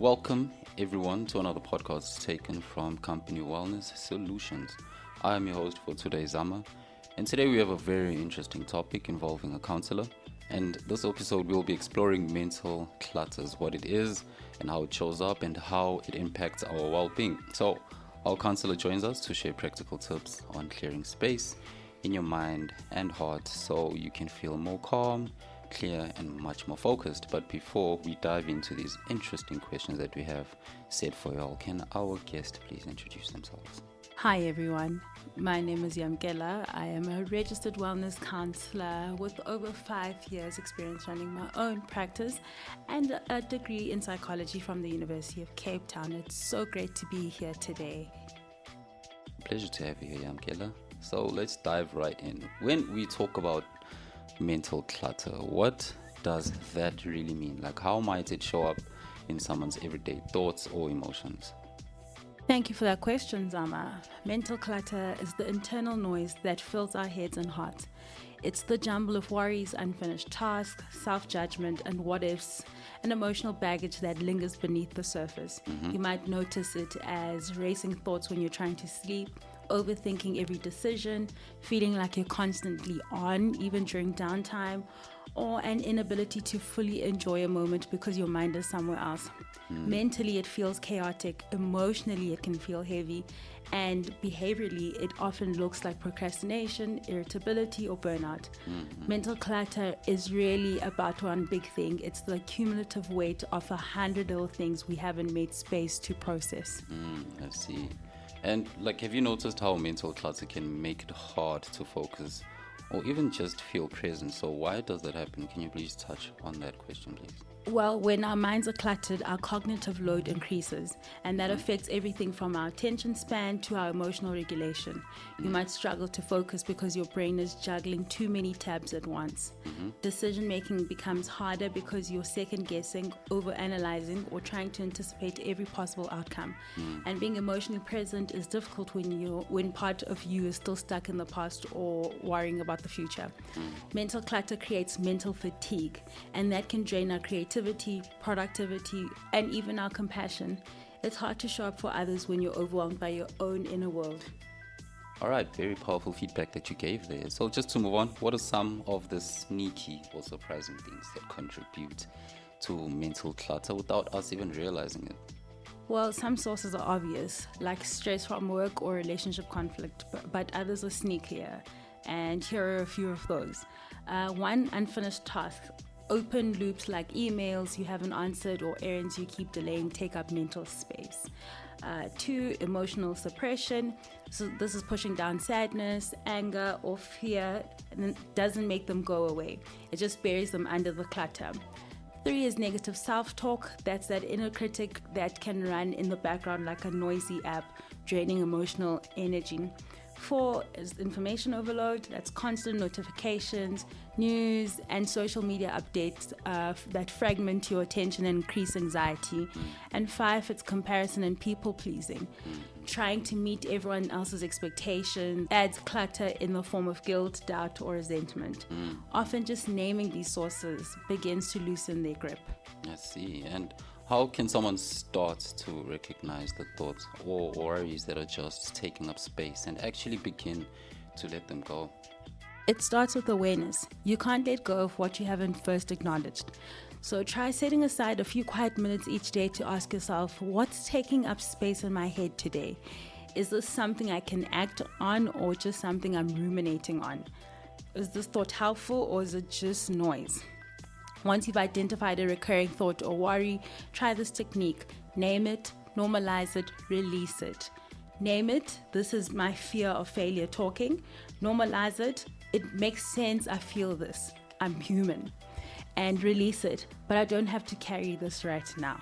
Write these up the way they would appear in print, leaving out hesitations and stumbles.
welcome everyone to another podcast taken from Company Wellness Solutions. I am your host for today, Zama, and today we have a very interesting topic involving a counselor. And this episode we'll be exploring mental clutters, what it is and how it shows up and how it impacts our well-being. So our counselor joins us to share practical tips on clearing space in your mind and heart so you can feel more calm, clear and much more focused. But before we dive into these interesting questions that we have set for y'all, can our guest please introduce themselves? Hi everyone, my name is Yamkela. I am a registered wellness counselor with over 5 years experience running my own practice and a degree in psychology from the University of Cape Town. It's so great to be here today. Pleasure to have you here, Yamkela. So let's dive right in. When we talk about mental clutter, what does that really mean? Like, how might it show up in someone's everyday thoughts or emotions? Thank you for that question, Zama. Mental clutter is the internal noise that fills our heads and hearts. It's the jumble of worries, unfinished tasks, self-judgment, and what-ifs, and emotional baggage that lingers beneath the surface. You might notice it as racing thoughts when you're trying to sleep, overthinking every decision, feeling like you're constantly on, even during downtime, or an inability to fully enjoy a moment because your mind is somewhere else. Mentally, it feels chaotic. Emotionally, it can feel heavy. And behaviorally, it often looks like procrastination, irritability, or burnout. Mental clutter is really about one big thing. It's the cumulative weight of 100 little things we haven't made space to process. I see. And have you noticed how mental clutter can make it hard to focus or even just feel present? So why does that happen? Can you please touch on that question, please? Well, when our minds are cluttered, our cognitive load increases, and that affects everything from our attention span to our emotional regulation. You might struggle to focus because your brain is juggling too many tabs at once. Decision making becomes harder because you're second guessing, over-analyzing, or trying to anticipate every possible outcome. And being emotionally present is difficult when part of you is still stuck in the past or worrying about the future. Mental clutter creates mental fatigue, and that can drain our creativity, productivity, and even our compassion. It's hard to show up for others when you're overwhelmed by your own inner world. All right, very powerful feedback that you gave there. So just to move on, what are some of the sneaky or surprising things that contribute to mental clutter without us even realizing it? Well, some sources are obvious, like stress from work or relationship conflict, but others are sneakier. And here are a few of those. One, unfinished tasks. Open loops like emails you haven't answered or errands you keep delaying take up mental space. 2, emotional suppression. So this is pushing down sadness, anger, or fear, and it doesn't make them go away. It just buries them under the clutter. 3 is negative self-talk. That's that inner critic that can run in the background like a noisy app, draining emotional energy. 4 is information overload. That's constant notifications, news, and social media updates that fragment your attention and increase anxiety. And 5, it's comparison and people pleasing. Trying to meet everyone else's expectations adds clutter in the form of guilt, doubt, or resentment. Often just naming these sources begins to loosen their grip. I see. And how can someone start to recognize the thoughts or worries that are just taking up space and actually begin to let them go? It starts with awareness. You can't let go of what you haven't first acknowledged. So try setting aside a few quiet minutes each day to ask yourself, what's taking up space in my head today? Is this something I can act on or just something I'm ruminating on? Is this thought helpful or is it just noise? Once you've identified a recurring thought or worry, try this technique. Name it, normalize it, release it. Name it, this is my fear of failure talking. Normalize it, it makes sense, I feel this, I'm human. And release it, but I don't have to carry this right now.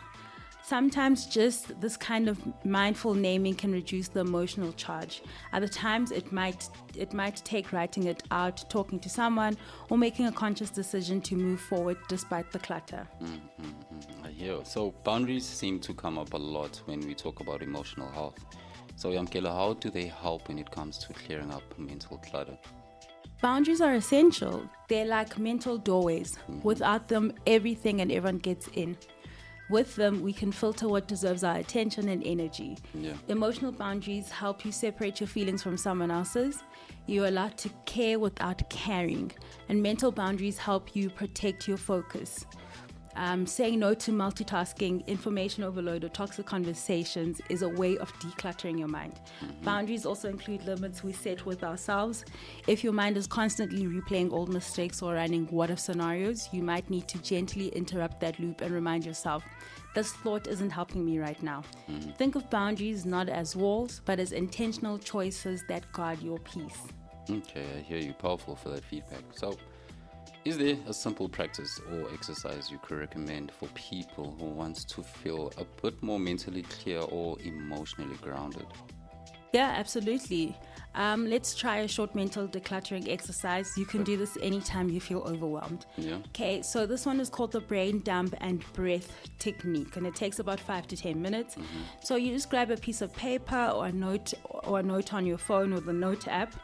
Sometimes just this kind of mindful naming can reduce the emotional charge. Other times it might take writing it out, talking to someone, or making a conscious decision to move forward despite the clutter. I hear. So boundaries seem to come up a lot when we talk about emotional health. So Yamkela, how do they help when it comes to clearing up mental clutter? Boundaries are essential. They're like mental doorways. Without them, everything and everyone gets in. With them, we can filter what deserves our attention and energy. Yeah. Emotional boundaries help you separate your feelings from someone else's. You're allowed to care without caring. And mental boundaries help you protect your focus. Saying no to multitasking, information overload, or toxic conversations is a way of decluttering your mind. Boundaries also include limits we set with ourselves. If your mind is constantly replaying old mistakes or running what-if scenarios, you might need to gently interrupt that loop and remind yourself, this thought isn't helping me right now. Think of boundaries not as walls, but as intentional choices that guard your peace. Okay, I hear you. Powerful for that feedback. So, is there a simple practice or exercise you could recommend for people who want to feel a bit more mentally clear or emotionally grounded? Yeah, absolutely. Let's try a short mental decluttering exercise. You can do this anytime you feel overwhelmed. Yeah. Okay, so this one is called the brain dump and breath technique, and it takes about 5 to 10 minutes. So you just grab a piece of paper or a note on your phone or the note app.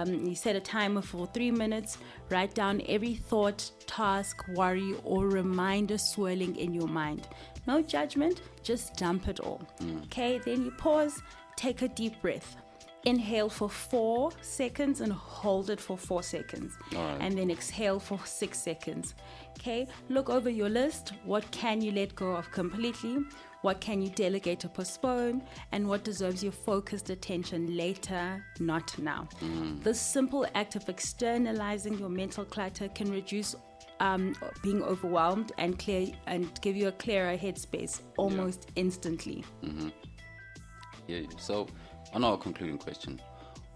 You set a timer for 3 minutes. Write down every thought, task, worry, or reminder swirling in your mind. No judgment, just dump it all. Okay, then you pause. Take a deep breath. Inhale for 4 seconds and hold it for 4 seconds. Right. And then exhale for 6 seconds. Okay, look over your list. What can you let go of completely? What can you delegate or postpone? And what deserves your focused attention later, not now? This simple act of externalizing your mental clutter can reduce being overwhelmed and give you a clearer headspace almost instantly. Yeah. So, on our concluding question,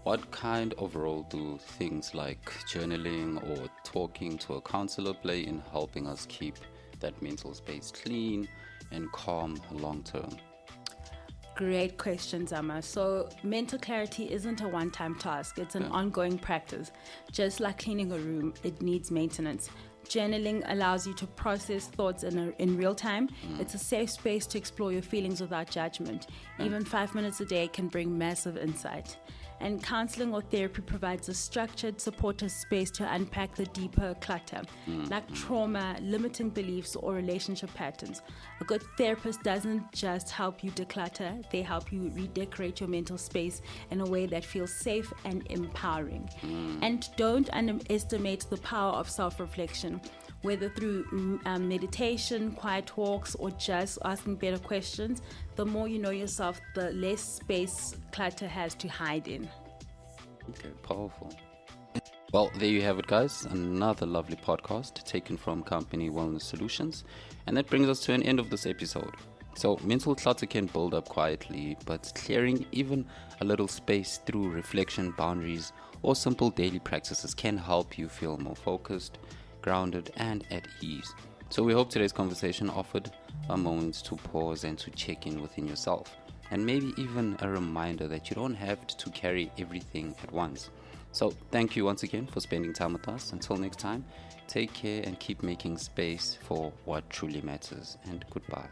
what kind of role do things like journaling or talking to a counselor play in helping us keep that mental space clean and calm long term? Great question, Zama. So mental clarity isn't a one-time task. It's an ongoing practice. Just like cleaning a room, it needs maintenance. Journaling allows you to process thoughts in real time. It's a safe space to explore your feelings without judgment. Even 5 minutes a day can bring massive insight. And counseling or therapy provides a structured, supportive space to unpack the deeper clutter, like trauma, limiting beliefs, or relationship patterns. A good therapist doesn't just help you declutter, they help you redecorate your mental space in a way that feels safe and empowering. And don't underestimate the power of self-reflection. Whether through meditation, quiet walks, or just asking better questions, the more you know yourself, the less space clutter has to hide in. Okay, powerful. Well, there you have it, guys. Another lovely podcast taken from Company Wellness Solutions. And that brings us to an end of this episode. So, mental clutter can build up quietly, but clearing even a little space through reflection, boundaries, or simple daily practices can help you feel more focused, grounded, and at ease. So we hope today's conversation offered a moment to pause and to check in within yourself, and maybe even a reminder that you don't have to carry everything at once. So thank you once again for spending time with us. Until next time, take care and keep making space for what truly matters, and goodbye.